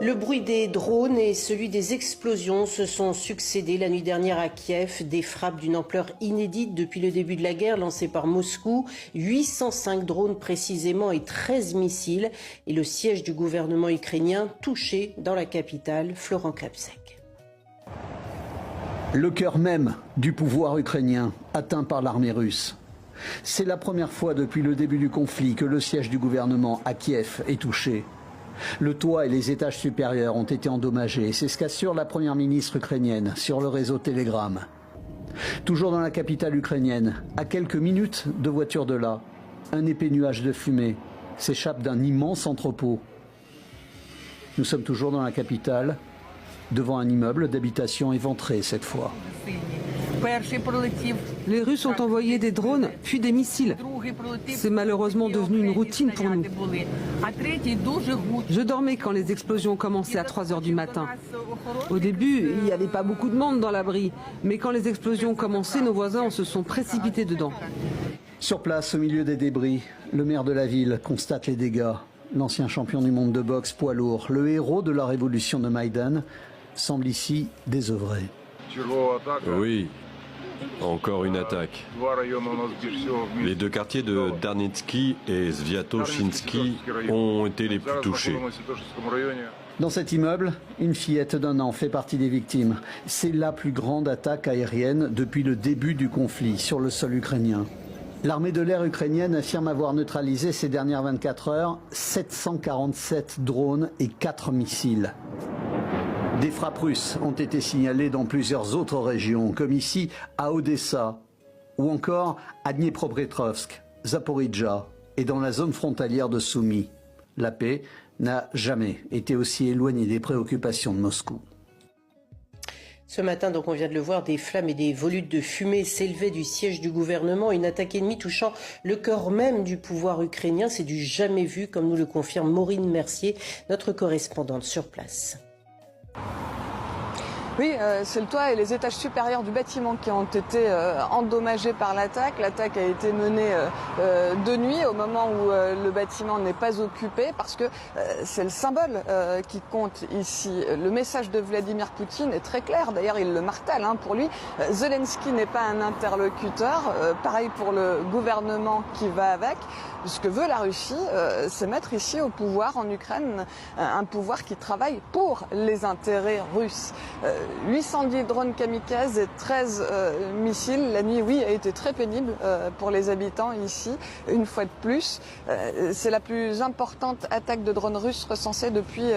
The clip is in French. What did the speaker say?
Le bruit des drones et celui des explosions se sont succédés la nuit dernière à Kiev. Des frappes d'une ampleur inédite depuis le début de la guerre lancées par Moscou. 805 drones précisément et 13 missiles. Et le siège du gouvernement ukrainien touché dans la capitale, Florent Klapsek. Le cœur même du pouvoir ukrainien atteint par l'armée russe. C'est la première fois depuis le début du conflit que le siège du gouvernement à Kiev est touché. Le toit et les étages supérieurs ont été endommagés. C'est ce qu'assure la première ministre ukrainienne sur le réseau Telegram. Toujours dans la capitale ukrainienne, à quelques minutes de voiture de là, un épais nuage de fumée s'échappe d'un immense entrepôt. Nous sommes toujours dans la capitale, devant un immeuble d'habitation éventré cette fois. Les Russes ont envoyé des drones, puis des missiles. C'est malheureusement devenu une routine pour nous. Je dormais quand les explosions ont commencé à 3 h du matin. Au début, il n'y avait pas beaucoup de monde dans l'abri, mais quand les explosions ont commencé, nos voisins se sont précipités dedans. Sur place, au milieu des débris, le maire de la ville constate les dégâts. L'ancien champion du monde de boxe poids lourd, le héros de la révolution de Maïdan, semble ici désœuvré. Oui, encore une attaque. Les deux quartiers de Darnitsky et Sviatoshinsky ont été les plus touchés. Dans cet immeuble, une fillette d'1 an fait partie des victimes. C'est la plus grande attaque aérienne depuis le début du conflit sur le sol ukrainien. L'armée de l'air ukrainienne affirme avoir neutralisé ces dernières 24 heures 747 drones et 4 missiles. Des frappes russes ont été signalées dans plusieurs autres régions, comme ici à Odessa ou encore à Dniepropetrovsk, Zaporijjia et dans la zone frontalière de Soumy. La paix n'a jamais été aussi éloignée des préoccupations de Moscou. Ce matin, donc, on vient de le voir, des flammes et des volutes de fumée s'élevaient du siège du gouvernement. Une attaque ennemie touchant le cœur même du pouvoir ukrainien. C'est du jamais vu, comme nous le confirme Maureen Mercier, notre correspondante sur place. Oui, c'est le toit et les étages supérieurs du bâtiment qui ont été endommagés par l'attaque. L'attaque a été menée de nuit, au moment où le bâtiment n'est pas occupé, parce que c'est le symbole qui compte ici. Le message de Vladimir Poutine est très clair, d'ailleurs il le martèle. Pour lui, Zelensky n'est pas un interlocuteur, pareil pour le gouvernement qui va avec. Ce que veut la Russie, c'est mettre ici au pouvoir en Ukraine un pouvoir qui travaille pour les intérêts russes. 810 drones kamikazes et 13 missiles. La nuit, oui, a été très pénible pour les habitants ici. Une fois de plus, c'est la plus importante attaque de drones russes recensée depuis